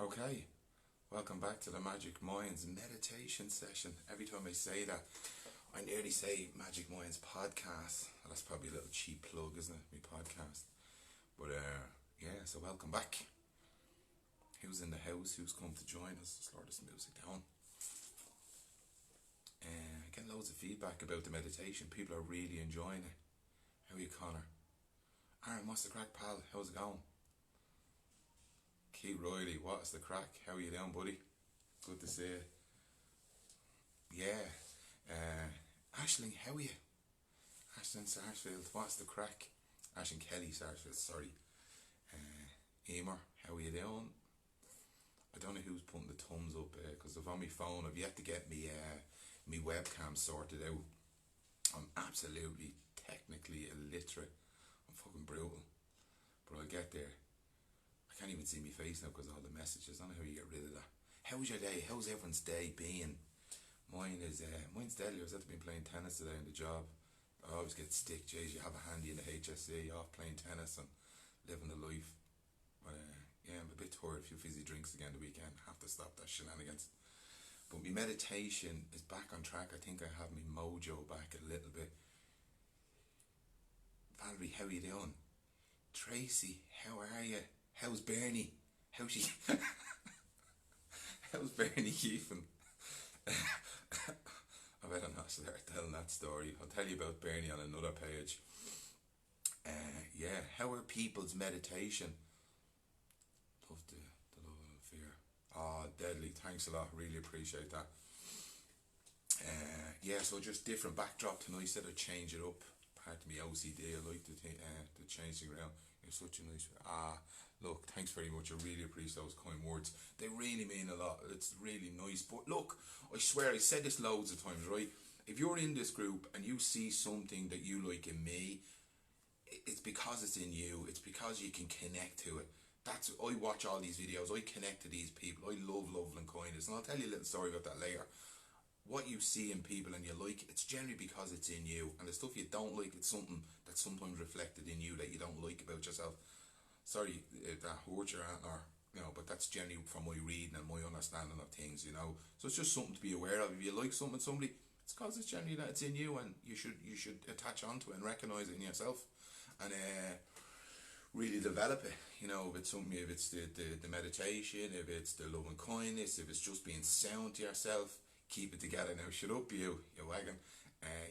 Okay, welcome back to the Magic Minds meditation session. Every time I say that, I nearly say Magic Minds podcast. That's probably a little cheap plug, isn't it? My podcast. But yeah, so welcome back. Who's in the house? Who's come to join us? Slow this music down. Getting loads of feedback about the meditation. People are really enjoying it. How are you, Connor? Aaron, what's the crack, pal? How's it going? Keith Riley, what's the crack? How are you doing, buddy? Good to see you. Yeah. Aisling, how are you? Aisling Sarsfield, what's the crack? Aisling Kelly Sarsfield, sorry. Emer, how are you doing? I don't know who's putting the thumbs up because on my phone I've yet to get me webcam sorted out. I'm absolutely technically illiterate. I'm fucking brutal, but I'll get there. I can't even see my face now because of all the messages. I don't know how you get rid of that. How's your day? How's everyone's day been? Mine's deadly. I was been playing tennis today on the job. I always get stick. Jeez, you have a handy in the HSC off playing tennis and living the life. But yeah, I'm a bit tired. A few fizzy drinks again the weekend. I have to stop that shenanigans. But my meditation is back on track. I think I have my mojo back a little bit. Valerie, how are you doing? Tracy, how are you? How's Bernie? How's she? How's Bernie keeping? I better not start telling that story. I'll tell you about Bernie on another page. Yeah, how are people's meditation? Love the love and fear. Oh, deadly. Thanks a lot. Really appreciate that. Yeah, so just different backdrop tonight. Instead of change it up. Part of me OCD. I like to change things around. You're such a nice. Look, thanks very much. I really appreciate those kind words. They really mean a lot. It's really nice. But look, I swear, I said this loads of times, right? If you're in this group and you see something that you like in me, it's because it's in you. It's because you can connect to it. I watch all these videos. I connect to these people. I love and kindness. And I'll tell you a little story about that later. What you see in people and you like, it's generally because it's in you. And the stuff you don't like, it's something that's sometimes reflected in you that you don't like about yourself. Sorry if that hurt your aunt, or but that's generally from my reading and my understanding of things, So it's just something to be aware of. If you like something, somebody, it's because it's generally that it's in you, and you should attach onto it and recognise it in yourself, and really develop it. If it's something, if it's the meditation, if it's the love and kindness, if it's just being sound to yourself, keep it together. Now, shut up, you wagon.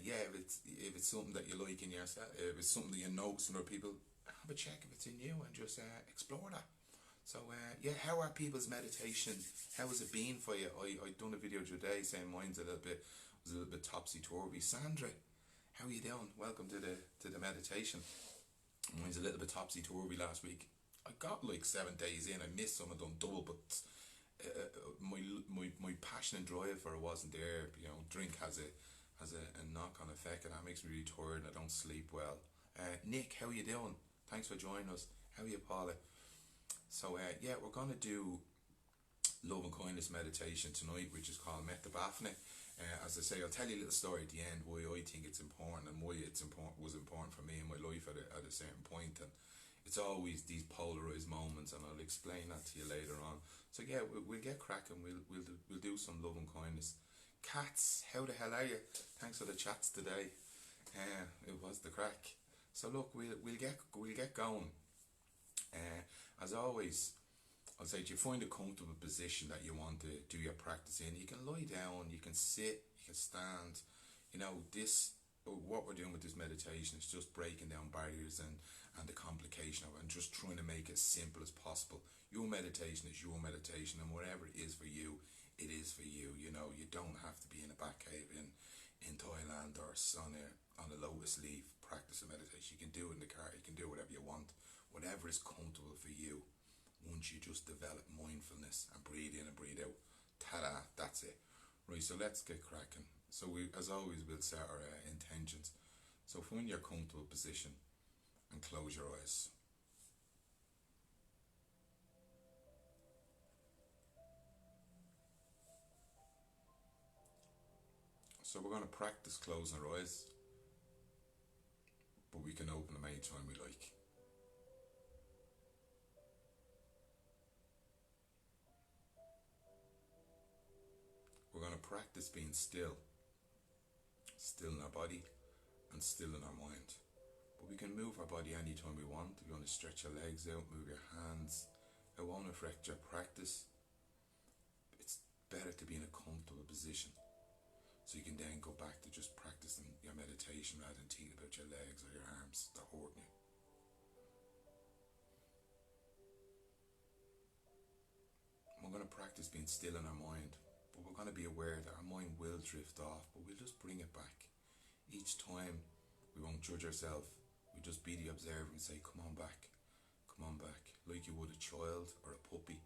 Yeah, if it's something that you like in yourself, if it's something that you notice in other people, have a check if it's in you and just explore that. So yeah, how are people's meditation? How has it been for you? I done a video today saying mine's was a little bit topsy-turvy. Sandra, how are you doing? Welcome to the meditation. Mine's a little bit topsy-turvy last week. I got like 7 days in. I missed some. I done double, but my passion and drive for it wasn't there. Drink has a knock-on effect, and that makes me really tired and I don't sleep well. Nick, how are you doing? Thanks for joining us. How are you, Paula? So yeah, we're going to do love and kindness meditation tonight, which is called Metta, Bhavana. As I say, I'll tell you a little story at the end why I think it's important and why was important for me in my life at a certain point. And it's always these polarized moments, and I'll explain that to you later on. So yeah, we'll get cracking. We'll do some love and kindness. Cats, how the hell are you? Thanks for the chats today. It was the crack. So look, we'll get going. As always, I'll say, to find a comfortable position that you want to do your practice in. You can lie down, you can sit, you can stand. What we're doing with this meditation is just breaking down barriers and the complication of it, and just trying to make it as simple as possible. Your meditation is your meditation, and whatever it is for you, it is for you. You don't have to be in a back cave in Thailand or on a lotus leaf practice of meditation. You can do it in the car. You can do whatever you want, whatever is comfortable for you. Once you just develop mindfulness and breathe in and breathe out, ta-da, that's it. Right, so let's get cracking. So as always, we'll set our intentions. So find your comfortable position and close your eyes. So we're going to practice closing our eyes, but we can open them anytime we like. practice being still. Still in our body and still in our mind. But we can move our body anytime we want. If you want to stretch your legs out, move your hands. It won't affect your practice. It's better to be in a comfortable position. So you can then go back to just practicing your meditation rather than thinking about your legs or your arms that are hurting you. We're going to practice being still in our mind, but we're going to be aware that our mind will drift off, but we'll just bring it back. Each time we won't judge ourselves, we just be the observer and say, come on back, like you would a child or a puppy,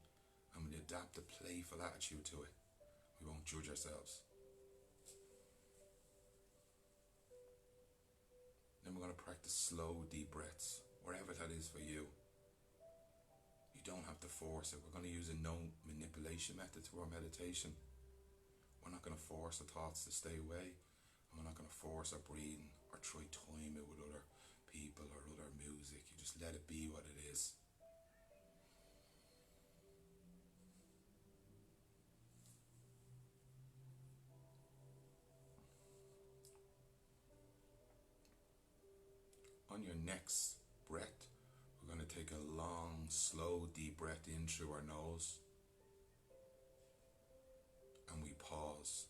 and we adapt a playful attitude to it. We won't judge ourselves. Then we're going to practice slow, deep breaths, wherever that is for you. You don't have to force it. We're going to use a no manipulation method to our meditation. We're not going to force the thoughts to stay away, and we're not going to force our breathing or try time it with other people or other music. You just let it be what it is. On your next breath, we're going to take a long, slow, deep breath in through our nose, and we pause.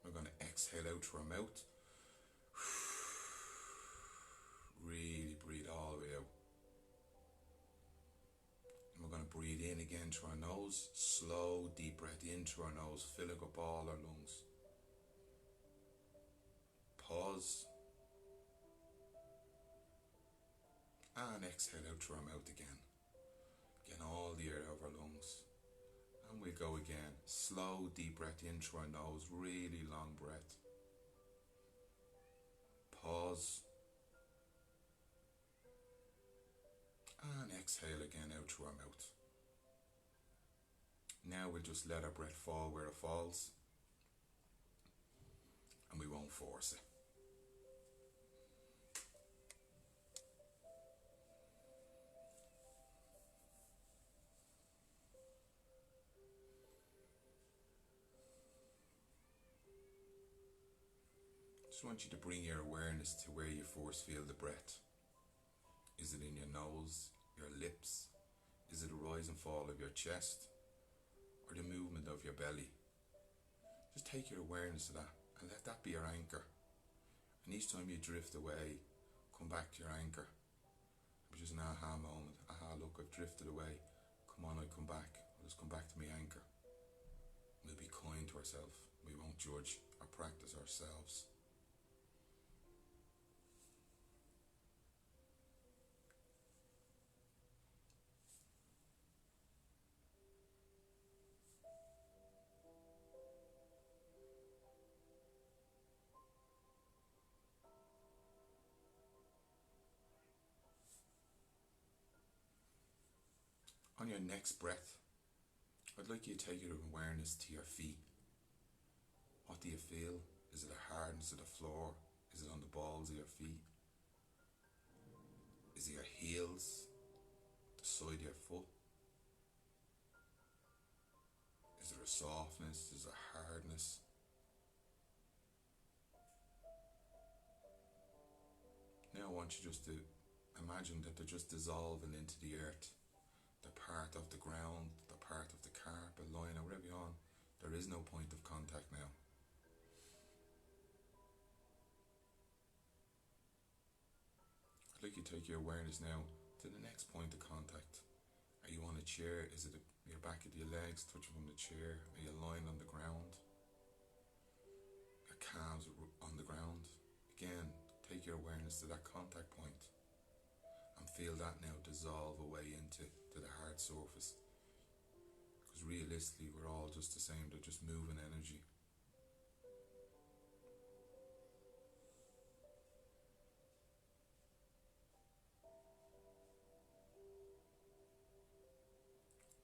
We're going to exhale out through our mouth. Really breathe all the way out. And we're going to breathe in again through our nose. Slow, deep breath in through our nose, filling up all our lungs. Pause. And exhale out through our mouth again. Getting all the air out of our lungs. And we go again. Slow, deep breath in through our nose. Really long breath. Pause. And exhale again out through our mouth. Now we'll just let our breath fall where it falls. And we won't force it. I just want you to bring your awareness to where you first feel the breath. Is it in your nose, your lips? Is it the rise and fall of your chest? Or the movement of your belly? Just take your awareness to that and let that be your anchor. And each time you drift away, come back to your anchor. It's just an aha moment. Aha, look, I've drifted away. Come on, I'll come back. I'll just come back to my anchor. We'll be kind to ourselves. We won't judge or practice ourselves. On your next breath, I'd like you to take your awareness to your feet. What do you feel? Is it a hardness of the floor? Is it on the balls of your feet? Is it your heels? The side of your foot? Is there a softness? Is there a hardness? Now I want you just to imagine that they're just dissolving into the earth. The part of the ground, the part of the carpet, line or whatever you're on, there is no point of contact now. I'd like you to take your awareness now to the next point of contact. Are you on a chair? Is it your back of your legs touching from the chair? Are you lying on the ground? Your calves are on the ground. Again, take your awareness to that contact point. And feel that now dissolve away into the hard surface. Because realistically, we're all just the same. They're just moving energy.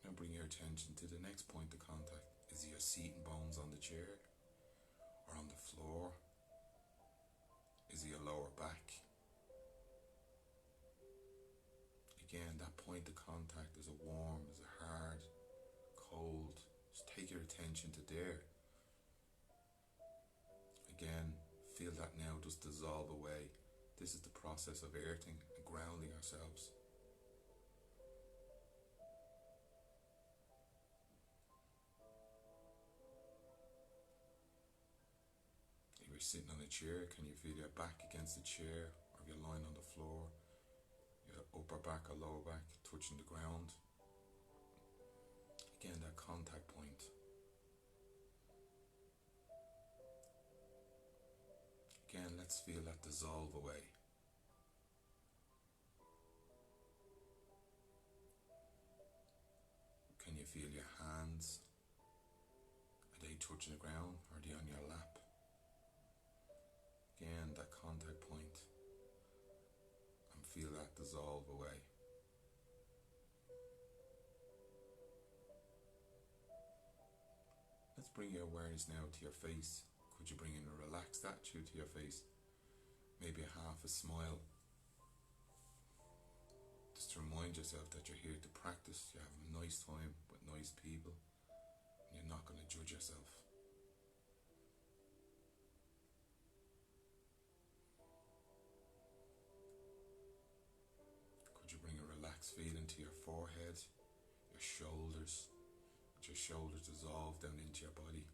Now bring your attention to the next point of contact. Is it your seating bones on the chair? Or on the floor? Is it your lower back? Again, that point of contact, is it warm, is it hard, cold? take your attention to there. Again, feel that now just dissolve away. This is the process of earthing and grounding ourselves. If you're sitting on a chair, can you feel your back against the chair, or if you're lying on the floor, your upper back or lower back touching the ground? Again, that contact point. Again, let's feel that dissolve away. Can you feel your hands? Are they touching the ground, or are they on your lap? Again, that contact point. And feel that dissolve away. Let's bring your awareness now to your face. Could you bring in a relaxed attitude to your face? Maybe a half a smile. Just to remind yourself that you're here to practice. You have a nice time with nice people. And you're not going to judge yourself. Could you bring a relaxed feeling to your forehead, your shoulders? Let your shoulders dissolve down into your body.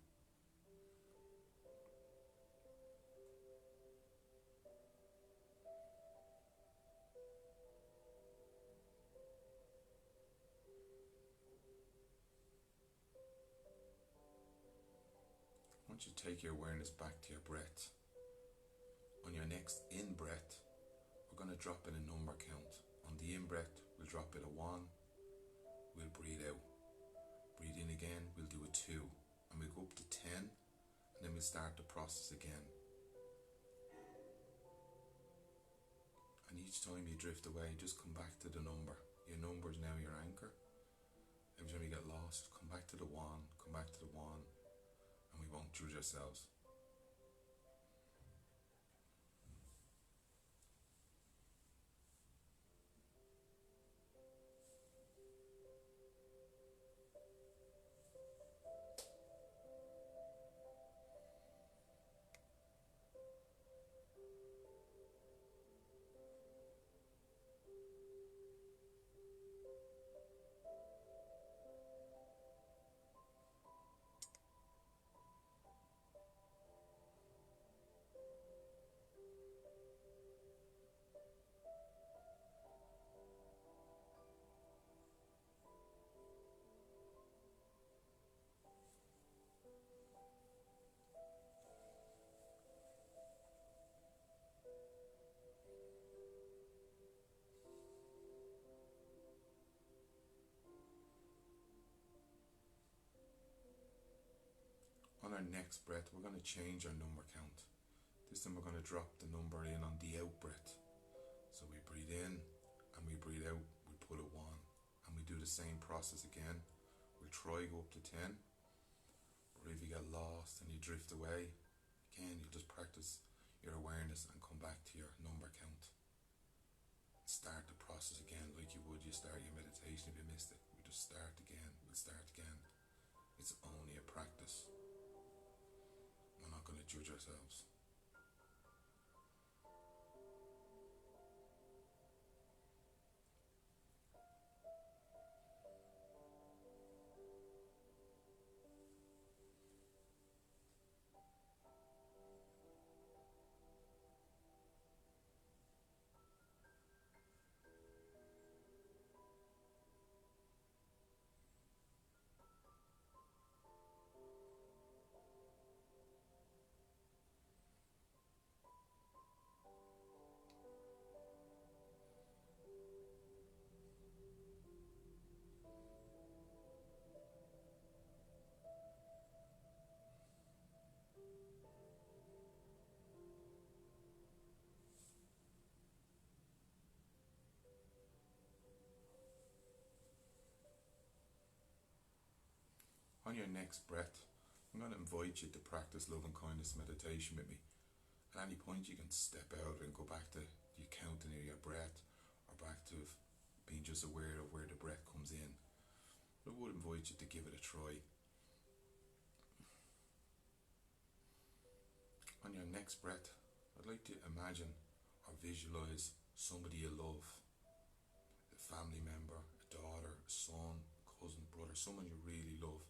I want you to take your awareness back to your breath. On your next in-breath, we're going to drop in a number count. On the in-breath, we'll drop it a 1. We'll breathe out. Breathe in again, we'll do a 2. And we'll go up to 10, and then we'll start the process again. And each time you drift away, just come back to the number. Your number is now your anchor. Every time you get lost, come back to the 1, come back to the 1. And we won't judge ourselves. On our next breath, we're going to change our number count. This time we're going to drop the number in on the out breath. So we breathe in and we breathe out, we put a 1. And we do the same process again. We'll try go up to 10. Or if you get lost and you drift away, again, you just practice your awareness and come back to your number count. Start the process again like you would you start your meditation if you missed it. We just start again, we'll start again. It's only a practice. We're not going to judge ourselves. On your next breath, I'm going to invite you to practice love and kindness meditation with me. At any point you can step out and go back to you counting your breath, or back to being just aware of where the breath comes in. But I would invite you to give it a try. next breath, I'd like to imagine or visualize somebody you love, a family member, a daughter, a son, cousin, brother, someone you really love.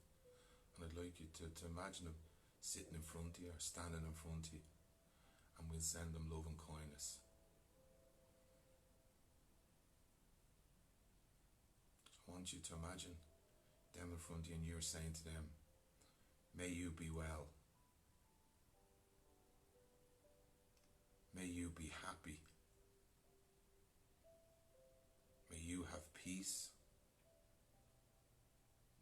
And I'd like you to imagine them sitting in front of you or standing in front of you, and we'll send them love and kindness. I want you to imagine them in front of you and you're saying to them, may you be well. May you be happy. May you have peace.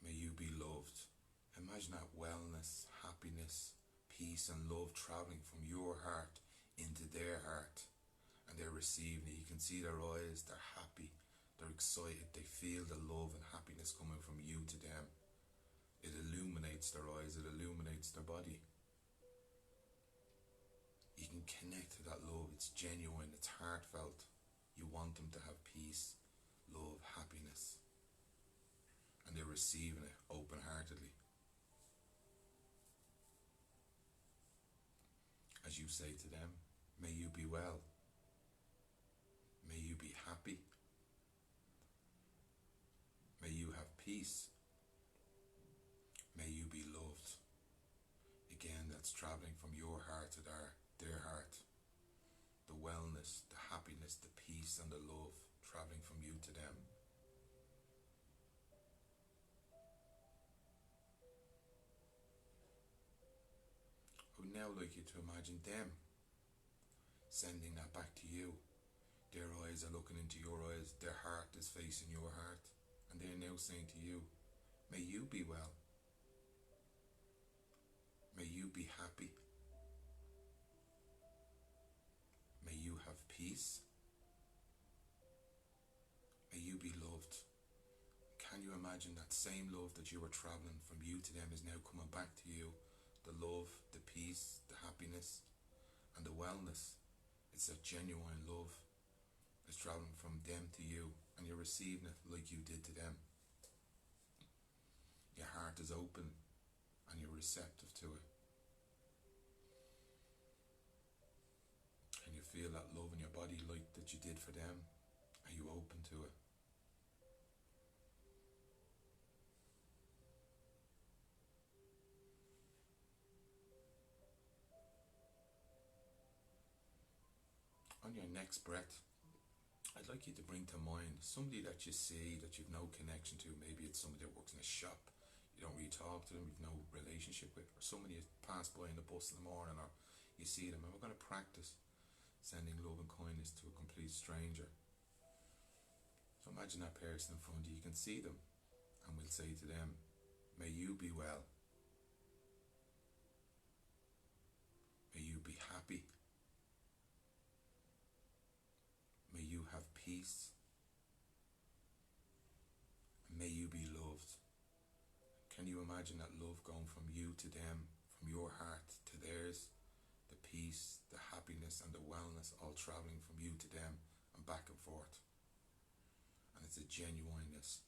May you be loved. Imagine that wellness, happiness, peace and love travelling from your heart into their heart, and they're receiving it. You can see their eyes, they're happy, they're excited, they feel the love and happiness coming from you to them. It illuminates their eyes, it illuminates their body. You can connect to that love, it's genuine, it's heartfelt. You want them to have peace, love, happiness, and they're receiving it open-heartedly. As you say to them, may you be well, may you be happy, may you have peace, may you be loved. Again, that's travelling from your heart to their heart. The wellness, the happiness, the peace and the love travelling from you to them. I would now like you to imagine them sending that back to you. Their eyes are looking into your eyes, their heart is facing your heart, and they're now saying to you, may you be well, may you be happy, may you have peace, may you be loved. Can you imagine that same love that you were travelling from you to them is now coming back to you? The love, the peace, the happiness and the wellness. It's that genuine love that's travelling from them to you, and you're receiving it like you did to them. Your heart is open and you're receptive to it. Can you feel that love in your body like that you did for them? Are you open to it? On your next breath, I'd like you to bring to mind somebody that you see that you've no connection to. Maybe it's somebody that works in a shop, you don't really talk to them, you've no relationship with, or somebody you pass by in the bus in the morning, or you see them. And we're going to practice sending love and kindness to a complete stranger. So imagine that person in front of you, you can see them, and we'll say to them, may you be well, may you be happy, may you have peace, and may you be loved. Can you imagine that love going from you to them, from your heart to theirs? The peace, the happiness and the wellness all travelling from you to them and back and forth. And it's a genuineness.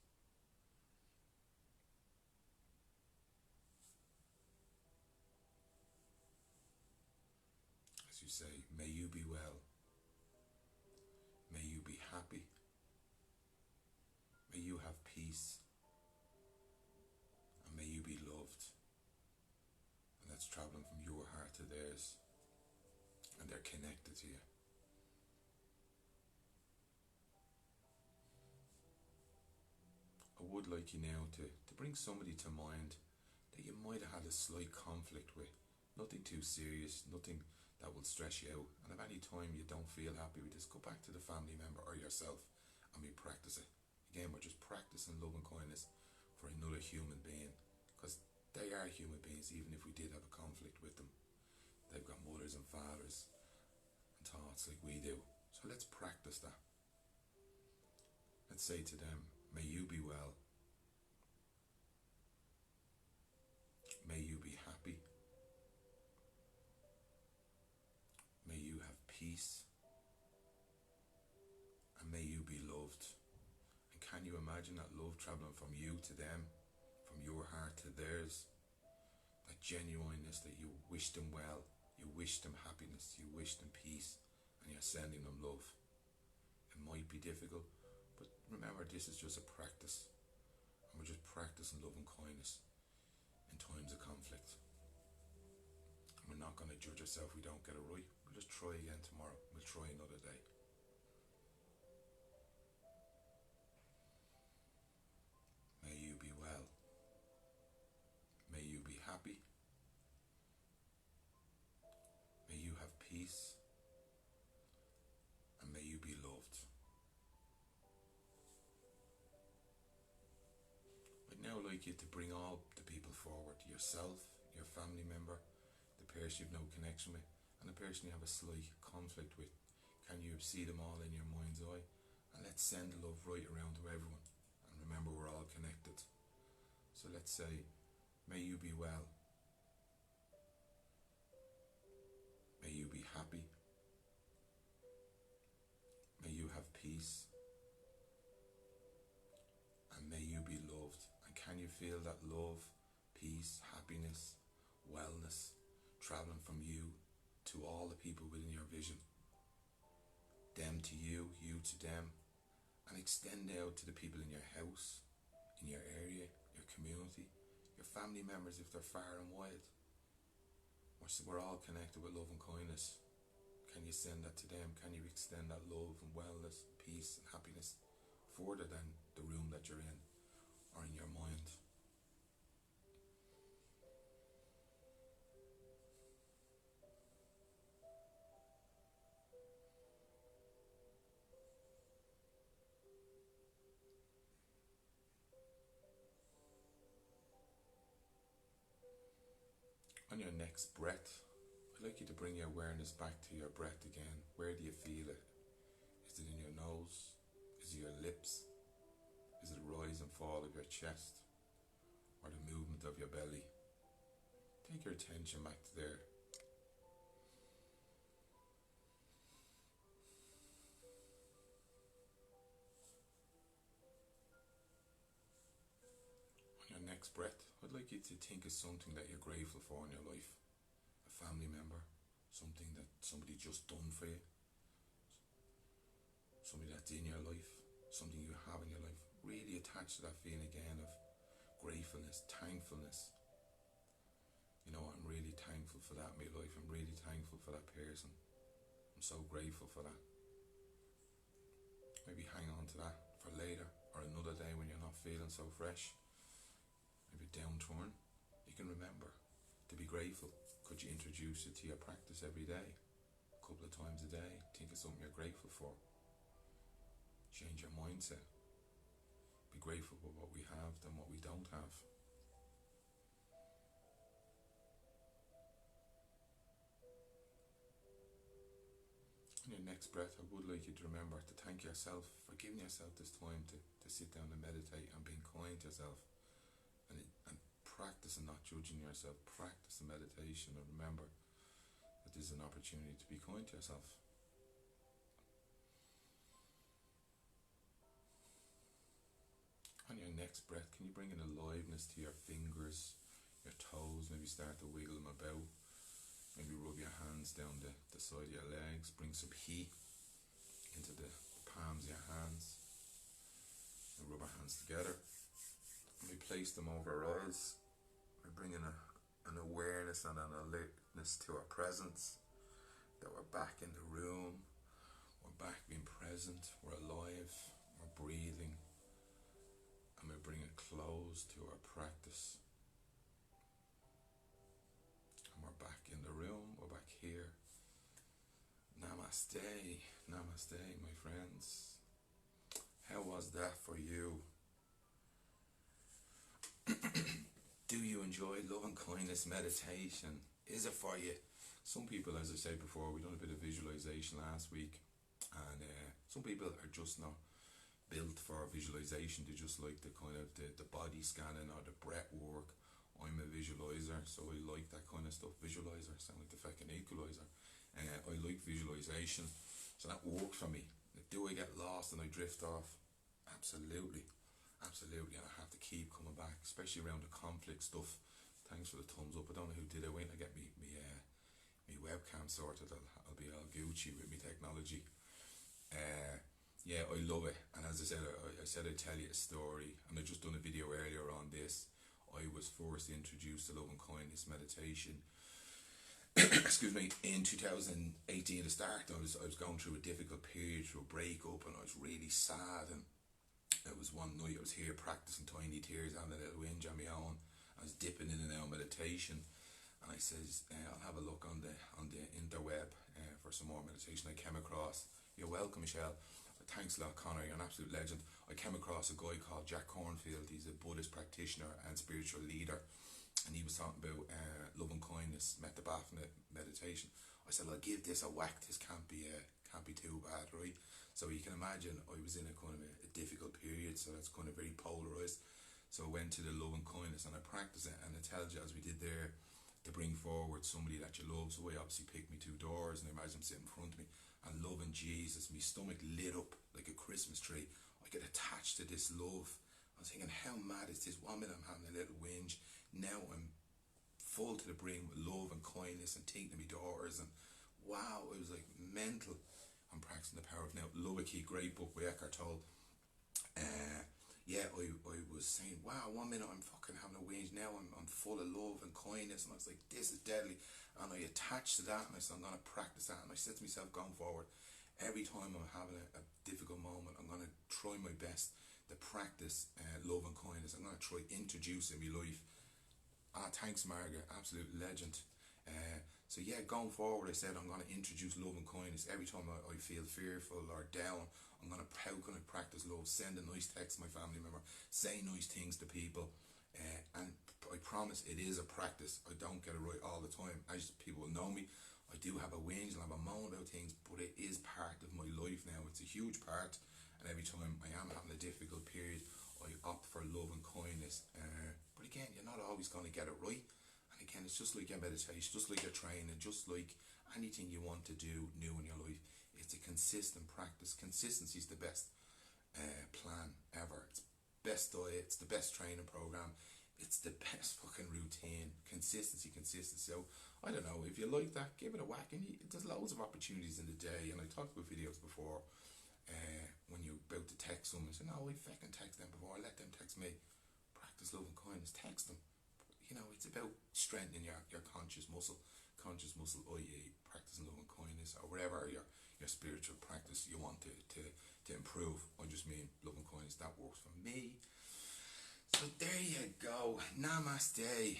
As you say, may you be well, may you be happy, may you have peace, and may you be loved. And that's travelling from your heart to theirs, and they're connected to you. I would like you now to bring somebody to mind that you might have had a slight conflict with. Nothing too serious, nothing that will stress you out. And if any time you don't feel happy with this, go back to the family member or yourself and we practice it. Again, we're just practicing love and kindness for another human being, because they are human beings even if we did have a conflict with them. They've got mothers and fathers and thoughts like we do. So let's practice that. Let's say to them, may you be well, may you be happy, may you have peace, and may you be loved. And can you imagine that love travelling from you to them, from your heart to theirs? That genuineness, that you wish them well, You wish them happiness, you wish them peace, and you're sending them love. It might be difficult, but remember, this is just a practice, and we're just practicing love and kindness in times of conflict. And we're not going to judge ourselves if we don't get it right. We'll just try again tomorrow. We'll try another day. May you be well. May you be happy. May you have peace. And may you be loved. I'd now like you to bring all the people forward. Yourself, your family member, the person you've no connection with, and the person you have a slight conflict with. Can you see them all in your mind's eye? And let's send love right around to everyone. And remember, we're all connected. So let's say, may you be well. May you be happy. May you have peace. And may you be loved. And can you feel that love, peace, happiness, wellness traveling from you to all the people within your vision? Them to you, you to them. And extend out to the people in your house, in your area, your community, your family members if they're far and wide. We're all connected with love and kindness. Can you send that to them? Can you extend that love and wellness, peace and happiness further than the room that you're in or in your mind? On your next breath, I'd like you to bring your awareness back to your breath again. Where do you feel it? Is it in your nose? Is it your lips? Is it the rise and fall of your chest? Or the movement of your belly? Take your attention back to there. On your next breath, I'd like you to think of something that you're grateful for in your life. A family member, something that somebody just done for you, something that's in your life, something you have in your life. Really attach to that feeling again of gratefulness, thankfulness. You know, I'm really thankful for that in my life. I'm really thankful for that person. I'm so grateful for that. Maybe hang on to that for later or another day when you're not feeling so fresh. Maybe downturn. You can remember to be grateful. Could you introduce it to your practice every day? A couple of times a day. Think of something you're grateful for. Change your mindset. Be grateful for what we have than what we don't have. On your next breath, I would like you to remember to thank yourself for giving yourself this time to sit down and meditate and being kind to yourself and practice and not judging yourself. Practice the meditation and remember that this is an opportunity to be kind to yourself. On your next breath, can you bring an aliveness to your fingers, your toes? Maybe start to wiggle them about. Maybe rub your hands down the side of your legs. Bring some heat into the palms of your hands. And rub our hands together. And we place them over our eyes. We're bringing an awareness and an alertness to our presence. That we're back in the room. We're back being present. We're alive. We're breathing. And we bring a close to our practice. And we're back in the room. We're back here. Namaste. Namaste, my friends. How was that for you? Do you enjoy love and kindness meditation? Is it for you? Some people, as I said before, we done a bit of visualization last week. And some people are just not built for visualization. They just like the kind of the body scanning or the breath work. I'm a visualizer, so I like that kind of stuff. Visualizer, sound like the fucking equalizer. I like visualization, so that works for me. Do I get lost and I drift off? Absolutely, absolutely, and I have to keep coming back, especially around the conflict stuff. Thanks for the thumbs up. I don't know who did it. Wait till I get me my webcam sorted. I'll be all Gucci with my technology. Yeah, I love it. And as I said, I said I'd tell you a story, and I just done a video earlier on this. I was first introduced to love and kindness meditation excuse me, in 2018 at the start. I was going through a difficult period, through a breakup, and I was really sad. And it was one night I was here practicing tiny tears, having a little whinge on my own. I was dipping in and out of meditation, and I says, I'll have a look on the interweb for some more meditation. I came across, you're welcome, Michelle. Thanks a lot, Connor. You're an absolute legend. I came across a guy called Jack Cornfield. He's a Buddhist practitioner and spiritual leader, and he was talking about love and kindness, Metta, Bhavana meditation. I said, I'll give this a whack. This can't be too bad, right? So you can imagine I was in a kind of a difficult period, so that's kind of very polarized. So I went to the love and kindness and I practiced it, and it tells you, as we did there, to bring forward somebody that you love. So I obviously picked me 2 doors, and I imagine him sitting in front of me and loving Jesus. My stomach lit up like a Christmas tree. I get attached to this love. I was thinking, how mad is this? 1 minute I'm having a little whinge, now I'm full to the brim with love and kindness and taking me doors, and wow, it was like mental. I'm practicing the power of now. Love a Key, great book by Eckhart Tolle. Yeah, I was saying, wow, 1 minute I'm fucking having a whinge, now I'm full of love and kindness, and I was like, this is deadly. And I attached to that, and I said, I'm going to practice that. And I said to myself, going forward, every time I'm having a difficult moment, I'm going to try my best to practice love and kindness. I'm going to try introduce in my life. Thanks, Margaret, absolute legend. So yeah, going forward, I said I'm going to introduce love and kindness every time I feel fearful or down. How can I practice love? Send a nice text to my family member, say nice things to people, and I promise it is a practice. I don't get it right all the time. As people will know me, I do have a whinge and I have a moan about things, but it is part of my life now. It's a huge part, and every time I am having a difficult period, I opt for love and kindness. But again, you're not always going to get it right. And again, it's just like your meditation, just like your training, just like anything you want to do new in your life. It's a consistent practice. Consistency is the best plan ever. It's best diet. It's the best training program. It's the best fucking routine. Consistency. So I don't know, if you like that, give it a whack. And there's loads of opportunities in the day. And I talked about videos before. When you're about to text someone, say, no, I fucking text them before I let them text me. Practice love and kindness. Text them. You know, it's about strengthening your conscious muscle, i.e. practicing love and kindness, or whatever your spiritual practice you want to improve. I just mean love and kindness. That works for me. So there you go. Namaste.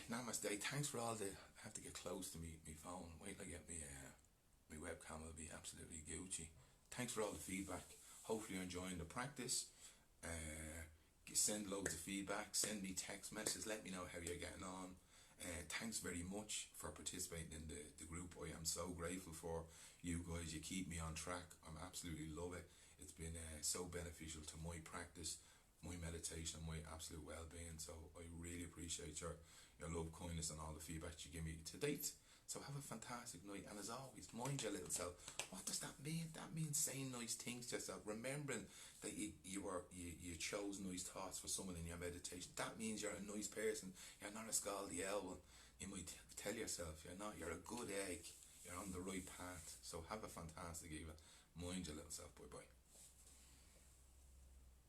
Thanks for all the. I have to get close to me phone. Wait till I get my webcam. Will be absolutely Gucci. Thanks for all the feedback. Hopefully you're enjoying the practice. Send loads of feedback. Send me text messages. Let me know how you're getting on. Thanks very much for participating in the group. I am so grateful for you guys. You keep me on track. I absolutely love it. It's been so beneficial to my practice, my meditation, and my absolute well-being. So I really appreciate your love, kindness, and all the feedback you give me to date. So have a fantastic night, and as always, mind your little self. What does that mean? That means saying nice things to yourself, remembering that you chose nice thoughts for someone in your meditation. That means you're a nice person. You're not a scaldy elbow. You might tell yourself you're not. You're a good egg. You're on the right path. So have a fantastic evening. Mind your little self. Bye bye.